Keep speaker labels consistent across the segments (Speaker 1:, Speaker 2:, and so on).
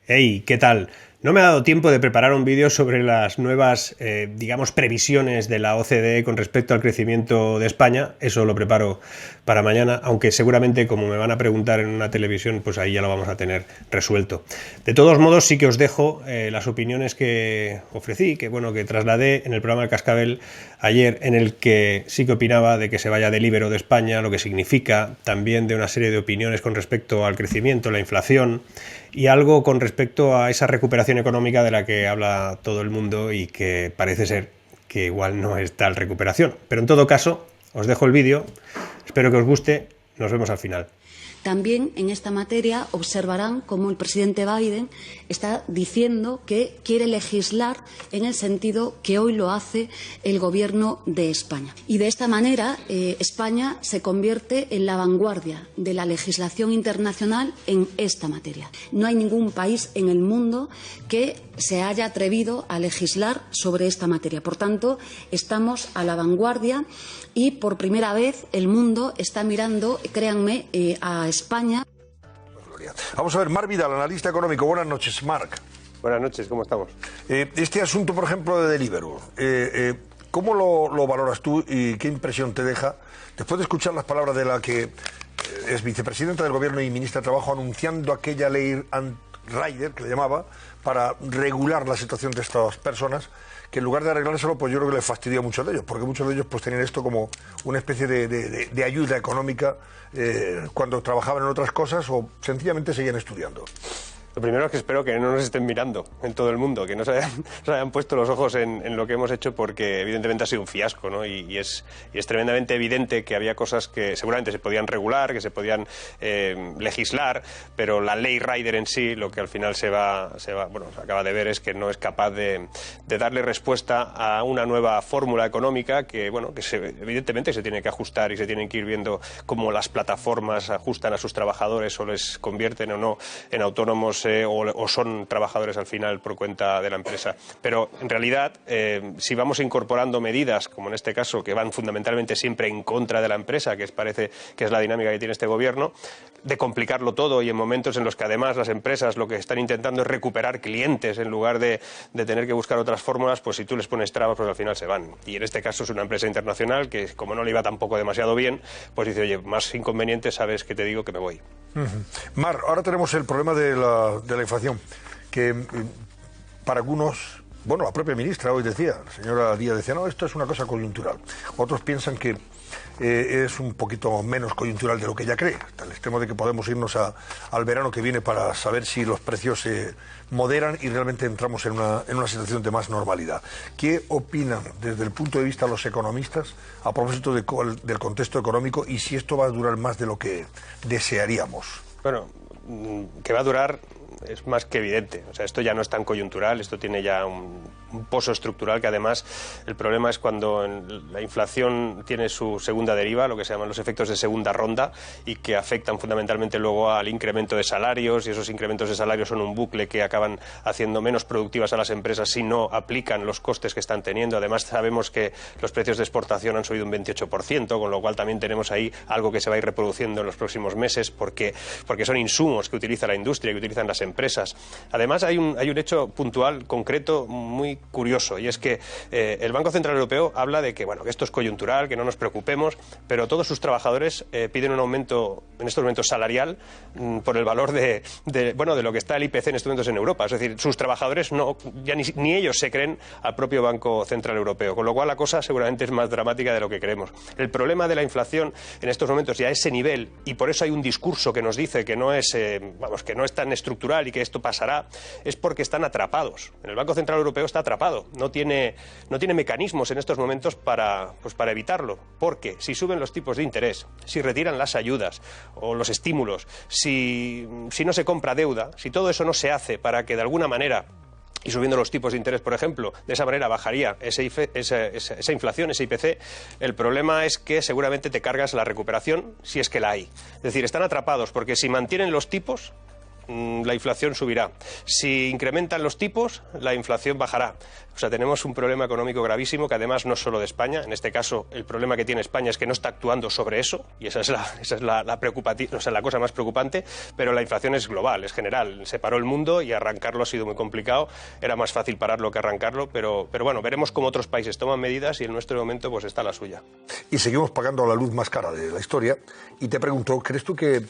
Speaker 1: Hey, ¿qué tal? No me ha dado tiempo de preparar un vídeo sobre las nuevas, digamos, previsiones de la OCDE con respecto al crecimiento de España. Eso lo preparo para mañana, aunque seguramente, como me van a preguntar en una televisión, pues ahí ya lo vamos a tener resuelto. De todos modos, sí que os dejo las opiniones que ofrecí, que trasladé en el programa de Cascabel ayer, en el que sí que opinaba de que se vaya del Ibero de España, lo que significa, también de una serie de opiniones con respecto al crecimiento, la inflación, y algo con respecto a esa recuperación económica de la que habla todo el mundo y que parece ser que igual no es tal recuperación. Pero en todo caso, os dejo el vídeo, espero que os guste, nos vemos al final.
Speaker 2: También en esta materia observarán cómo el presidente Biden está diciendo que quiere legislar en el sentido que hoy lo hace el Gobierno de España. Y de esta manera España se convierte en la vanguardia de la legislación internacional en esta materia. No hay ningún país en el mundo que se haya atrevido a legislar sobre esta materia. Por tanto, estamos a la vanguardia y por primera vez el mundo está mirando, créanme, a España.
Speaker 3: Vamos a ver, Marc Vidal, analista económico. Buenas noches, Marc.
Speaker 4: Buenas noches, ¿cómo estamos?
Speaker 3: Este asunto, por ejemplo, de Deliveroo, ¿cómo lo valoras tú y qué impresión te deja después de escuchar las palabras de la que es vicepresidenta del Gobierno y ministra de Trabajo anunciando aquella ley Rider, que le llamaba, para regular la situación de estas personas, que en lugar de arreglárselo, pues yo creo que les fastidia a muchos de ellos, porque muchos de ellos pues tenían esto como una especie de ayuda económica cuando trabajaban en otras cosas o sencillamente seguían estudiando?
Speaker 4: Lo primero es que espero que no nos estén mirando en todo el mundo, que no se hayan puesto los ojos en lo que hemos hecho, porque evidentemente ha sido un fiasco, ¿no? Y es tremendamente evidente que había cosas que seguramente se podían regular, que se podían legislar, pero la ley Rider en sí, lo que al final se acaba de ver es que no es capaz de darle respuesta a una nueva fórmula económica que, evidentemente se tiene que ajustar y se tienen que ir viendo cómo las plataformas ajustan a sus trabajadores o les convierten o no en autónomos o son trabajadores al final por cuenta de la empresa. Pero en realidad, si vamos incorporando medidas, como en este caso, que van fundamentalmente siempre en contra de la empresa, que parece que es la dinámica que tiene este gobierno, de complicarlo todo y en momentos en los que además las empresas lo que están intentando es recuperar clientes en lugar de tener que buscar otras fórmulas, pues si tú les pones trabas, pues al final se van. Y en este caso es una empresa internacional que, como no le iba tampoco demasiado bien, pues dice, oye, más inconveniente, sabes que te digo que me voy.
Speaker 3: Mar, ahora tenemos el problema de la inflación, que para algunos, la propia ministra hoy decía, la señora Díaz decía, no, esto es una cosa coyuntural. Otros piensan que es un poquito menos coyuntural de lo que ella cree, hasta el extremo de que podemos irnos al verano que viene para saber si los precios se moderan y realmente entramos en una situación de más normalidad. ¿Qué opinan desde el punto de vista de los economistas a propósito del contexto económico y si esto va a durar más de lo que desearíamos?
Speaker 4: Bueno, que va a durar es más que evidente. O sea, esto ya no es tan coyuntural, esto tiene ya un pozo estructural, que además el problema es cuando la inflación tiene su segunda deriva, lo que se llaman los efectos de segunda ronda, y que afectan fundamentalmente luego al incremento de salarios, y esos incrementos de salarios son un bucle que acaban haciendo menos productivas a las empresas si no aplican los costes que están teniendo. Además sabemos que los precios de exportación han subido un 28%, con lo cual también tenemos ahí algo que se va a ir reproduciendo en los próximos meses, porque son insumos que utiliza la industria, que utilizan las empresas. Además hay un hecho puntual, concreto, muy curioso, y es que el Banco Central Europeo habla de que esto es coyuntural, que no nos preocupemos, pero todos sus trabajadores piden un aumento en estos momentos salarial por el valor de lo que está el IPC en estos momentos en Europa. Es decir, sus trabajadores ya ni ellos se creen al propio Banco Central Europeo, con lo cual la cosa seguramente es más dramática de lo que creemos. El problema de la inflación en estos momentos ya a ese nivel, y por eso hay un discurso que nos dice que no es tan estructural y que esto pasará, es porque están atrapados. El Banco Central Europeo está atrapado, no tiene mecanismos en estos momentos para evitarlo, porque si suben los tipos de interés, si retiran las ayudas o los estímulos, si no se compra deuda, si todo eso no se hace para que de alguna manera, y subiendo los tipos de interés, por ejemplo, de esa manera bajaría esa inflación, ese IPC, el problema es que seguramente te cargas la recuperación si es que la hay. Es decir, están atrapados porque si mantienen los tipos, la inflación subirá. Si incrementan los tipos, la inflación bajará. O sea, tenemos un problema económico gravísimo que además no es solo de España. En este caso, el problema que tiene España es que no está actuando sobre eso, y esa es la cosa más preocupante, pero la inflación es global, es general. Se paró el mundo y arrancarlo ha sido muy complicado. Era más fácil pararlo que arrancarlo, pero bueno, veremos cómo otros países toman medidas y en nuestro momento pues está la suya.
Speaker 3: Y seguimos pagando la luz más cara de la historia. Y te pregunto, ¿crees tú que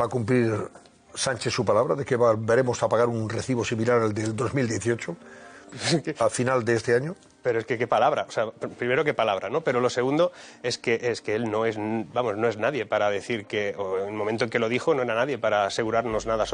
Speaker 3: va a cumplir Sánchez su palabra de que veremos a pagar un recibo similar al del 2018 a final de este año?
Speaker 4: Pero es que qué palabra, o sea, primero qué palabra, ¿no? Pero lo segundo es que él no es, vamos, no es nadie para decir que, o en el momento en que lo dijo, no era nadie para asegurarnos nada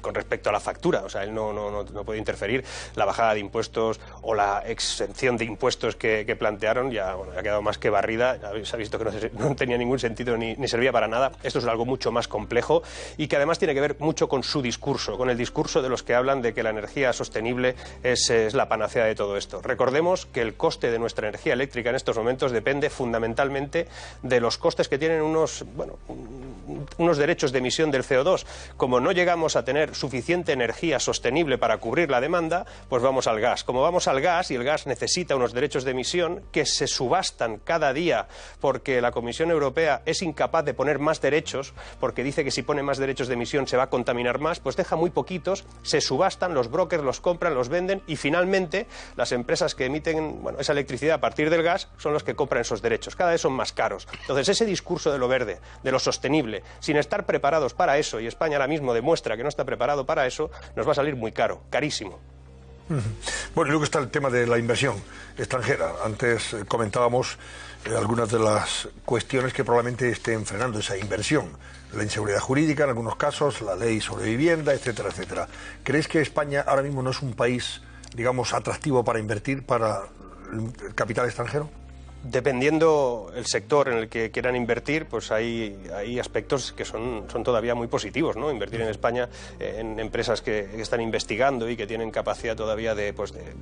Speaker 4: con respecto a la factura. O sea, él no puede interferir. La bajada de impuestos o la exención de impuestos que plantearon ya, bueno, ha quedado más que barrida. Se ha visto que no tenía ningún sentido ni servía para nada. Esto es algo mucho más complejo y que además tiene que ver mucho con su discurso, con el discurso de los que hablan de que la energía sostenible es la panacea de todo esto. Recordemos que el coste de nuestra energía eléctrica en estos momentos depende fundamentalmente de los costes que tienen unos derechos de emisión del CO2. Como no llegamos a tener suficiente energía sostenible para cubrir la demanda, pues vamos al gas. Como vamos al gas, y el gas necesita unos derechos de emisión que se subastan cada día porque la Comisión Europea es incapaz de poner más derechos, porque dice que si pone más derechos de emisión se va a contaminar más, pues deja muy poquitos, se subastan, los brokers los compran, los venden y finalmente las empresas que emiten esa electricidad a partir del gas son los que compran esos derechos. Cada vez son más caros. Entonces, ese discurso de lo verde, de lo sostenible, sin estar preparados para eso, y España ahora mismo demuestra que no está preparado para eso, nos va a salir muy caro, carísimo.
Speaker 3: Bueno, y luego está el tema de la inversión extranjera. Antes comentábamos algunas de las cuestiones que probablemente estén frenando esa inversión. La inseguridad jurídica en algunos casos, la ley sobre vivienda, etcétera, etcétera. ¿Crees que España ahora mismo no es un país, digamos, atractivo para invertir para el capital extranjero?
Speaker 4: Dependiendo el sector en el que quieran invertir, pues hay aspectos que son todavía muy positivos, ¿no? Invertir en España en empresas que están investigando y que tienen capacidad todavía de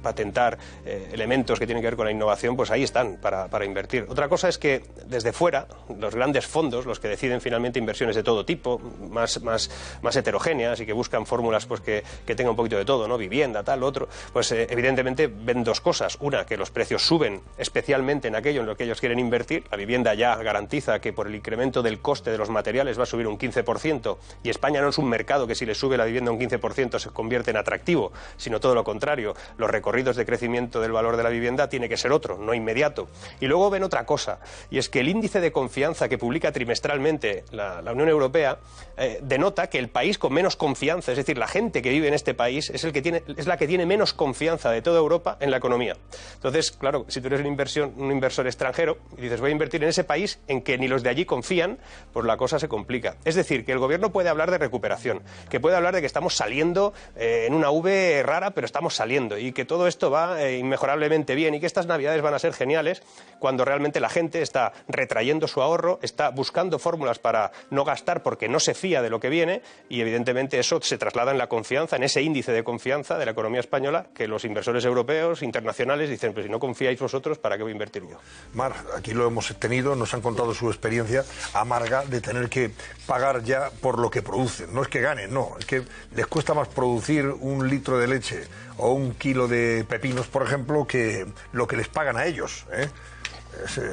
Speaker 4: patentar elementos que tienen que ver con la innovación, pues ahí están para invertir. Otra cosa es que desde fuera, los grandes fondos, los que deciden finalmente inversiones de todo tipo, más heterogéneas y que buscan fórmulas pues que tengan un poquito de todo, ¿no? Vivienda, tal, otro, pues evidentemente ven dos cosas. Una, que los precios suben especialmente en aquello en lo que ellos quieren invertir. La vivienda ya garantiza que por el incremento del coste de los materiales va a subir un 15%, y España no es un mercado que si le sube la vivienda un 15% se convierte en atractivo, sino todo lo contrario. Los recorridos de crecimiento del valor de la vivienda tiene que ser otro, no inmediato. Y luego ven otra cosa, y es que el índice de confianza que publica trimestralmente la Unión Europea denota que el país con menos confianza, es decir, la gente que vive en este país es la que tiene menos confianza de toda Europa en la economía. Entonces, claro, si tú eres un inversor extranjero y dices voy a invertir en ese país en que ni los de allí confían, pues la cosa se complica. Es decir, que el gobierno puede hablar de recuperación, que puede hablar de que estamos saliendo en una V rara, pero estamos saliendo, y que todo esto va inmejorablemente bien y que estas navidades van a ser geniales, cuando realmente la gente está retrayendo su ahorro, está buscando fórmulas para no gastar porque no se fía de lo que viene, y evidentemente eso se traslada en la confianza, en ese índice de confianza de la economía española, que los inversores europeos, internacionales, dicen, pues si no confiáis vosotros, ¿para qué voy a invertir yo?
Speaker 3: Mar, aquí lo hemos tenido, nos han contado su experiencia amarga de tener que pagar ya por lo que producen. No es que ganen, no, es que les cuesta más producir un litro de leche o un kilo de pepinos, por ejemplo, que lo que les pagan a ellos, ¿eh?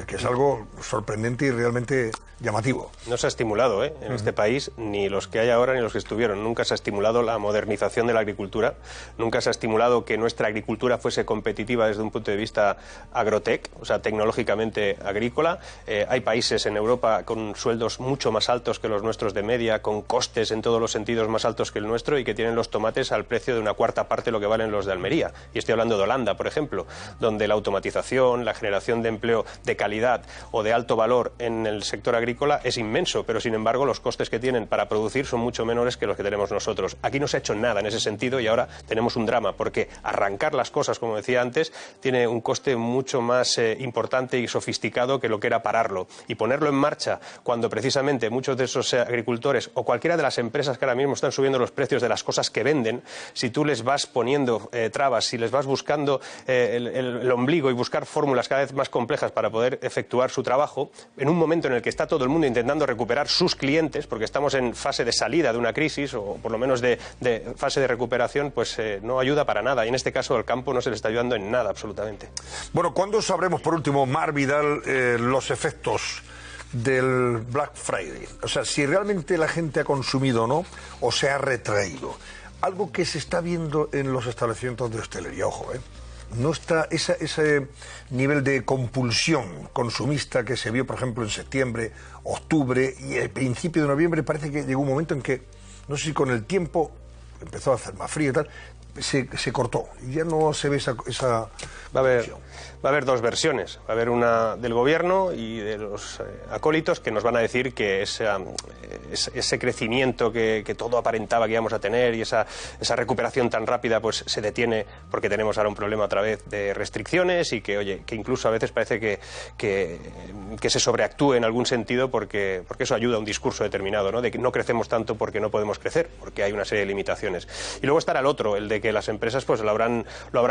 Speaker 3: Que es algo sorprendente y realmente llamativo.
Speaker 4: No se ha estimulado en este país, ni los que hay ahora ni los que estuvieron. Nunca se ha estimulado la modernización de la agricultura, nunca se ha estimulado que nuestra agricultura fuese competitiva desde un punto de vista agrotec, o sea, tecnológicamente agrícola. Hay países en Europa con sueldos mucho más altos que los nuestros de media, con costes en todos los sentidos más altos que el nuestro, y que tienen los tomates al precio de una cuarta parte de lo que valen los de Almería. Y estoy hablando de Holanda, por ejemplo, donde la automatización, la generación de empleo de calidad o de alto valor en el sector agrícola es inmenso, pero sin embargo los costes que tienen para producir son mucho menores que los que tenemos nosotros. Aquí no se ha hecho nada en ese sentido y ahora tenemos un drama, porque arrancar las cosas, como decía antes, tiene un coste mucho más importante y sofisticado que lo que era pararlo. Y ponerlo en marcha cuando precisamente muchos de esos agricultores o cualquiera de las empresas que ahora mismo están subiendo los precios de las cosas que venden, si tú les vas poniendo trabas, si les vas buscando el ombligo y buscar fórmulas cada vez más complejas para poder efectuar su trabajo, en un momento en el que está todo todo el mundo intentando recuperar sus clientes, porque estamos en fase de salida de una crisis, o por lo menos de fase de recuperación, pues no ayuda para nada. Y en este caso, al campo no se le está ayudando en nada, absolutamente.
Speaker 3: Bueno, ¿cuándo sabremos, por último, Marc Vidal, los efectos del Black Friday? O sea, si realmente la gente ha consumido o no, o se ha retraído. Algo que se está viendo en los establecimientos de hostelería, ojo, no está ese nivel de compulsión consumista que se vio, por ejemplo, en septiembre, octubre y el principio de noviembre. Parece que llegó un momento en que, no sé si con el tiempo empezó a hacer más frío y tal, se cortó y ya no se ve esa
Speaker 4: va a haber dos versiones. Va a haber una del gobierno y de los acólitos que nos van a decir que ese crecimiento que todo aparentaba que íbamos a tener y esa recuperación tan rápida pues se detiene porque tenemos ahora un problema otra vez de restricciones y que incluso a veces parece que se sobreactúe en algún sentido porque eso ayuda a un discurso determinado, ¿no? De que no crecemos tanto porque no podemos crecer, porque hay una serie de limitaciones. Y luego estará el otro, el de que las empresas pues lo habrán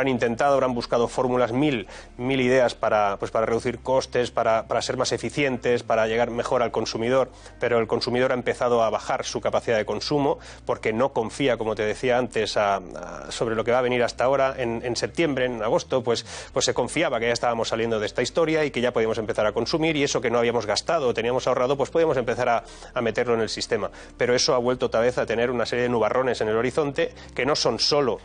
Speaker 4: intentado, habrán buscado fórmulas, mil ideas para reducir costes, para ser más eficientes, para llegar mejor al consumidor, pero el consumidor ha empezado a bajar su capacidad de consumo porque no confía, como te decía antes, sobre lo que va a venir hasta ahora. En septiembre, en agosto, pues se confiaba que ya estábamos saliendo de esta historia y que ya podíamos empezar a consumir, y eso que no habíamos gastado o teníamos ahorrado, pues podíamos empezar a meterlo en el sistema. Pero eso ha vuelto otra vez a tener una serie de nubarrones en el horizonte que no son solo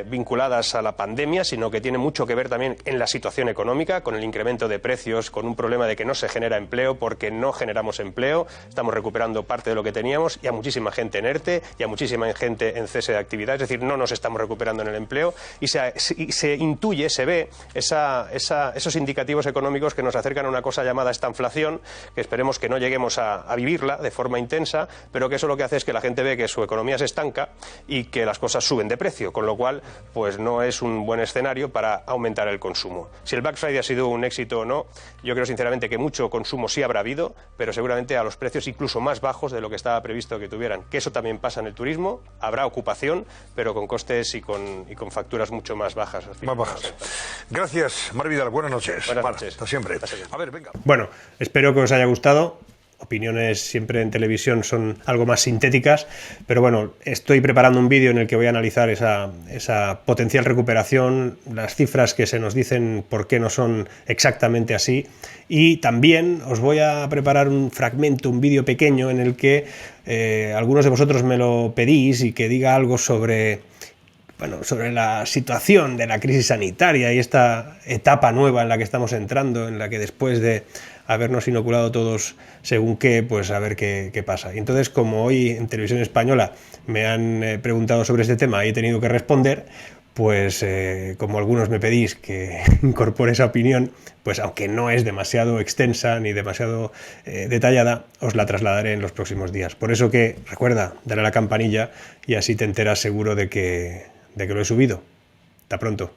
Speaker 4: vinculadas a la pandemia, sino que tienen mucho que ver también en la situación económica, con el incremento de precios, con un problema de que no se genera empleo porque no generamos empleo. Estamos recuperando parte de lo que teníamos y a muchísima gente en ERTE y a muchísima gente en cese de actividad, es decir, no nos estamos recuperando en el empleo y se intuye, se ve esos indicativos económicos que nos acercan a una cosa llamada esta inflación, que esperemos que no lleguemos a vivirla de forma intensa, pero que eso lo que hace es que la gente ve que su economía se estanca y que las cosas suben de precio, con lo cual pues no es un buen escenario para aumentar el consumo. Si el Black Friday ha sido un éxito o no, yo creo sinceramente que mucho consumo sí habrá habido, pero seguramente a los precios incluso más bajos de lo que estaba previsto que tuvieran. Que eso también pasa en el turismo, habrá ocupación, pero con costes y con facturas mucho más bajas.
Speaker 3: Más bajas. Gracias, Marc Vidal, buenas noches.
Speaker 4: Buenas noches.
Speaker 3: Hasta siempre. A ver, venga.
Speaker 1: Bueno, espero que os haya gustado. Opiniones siempre en televisión son algo más sintéticas, pero bueno, estoy preparando un vídeo en el que voy a analizar esa potencial recuperación, las cifras que se nos dicen por qué no son exactamente así, y también os voy a preparar un fragmento, un vídeo pequeño en el que algunos de vosotros me lo pedís y que diga algo sobre la situación de la crisis sanitaria y esta etapa nueva en la que estamos entrando, en la que después de habernos inoculado todos según qué, pues a ver qué pasa. Y entonces, como hoy en Televisión Española me han preguntado sobre este tema y he tenido que responder, pues como algunos me pedís que incorpore esa opinión, pues aunque no es demasiado extensa ni demasiado detallada, os la trasladaré en los próximos días. Por eso que, recuerda, dale a la campanilla y así te enteras seguro de que lo he subido. Hasta pronto.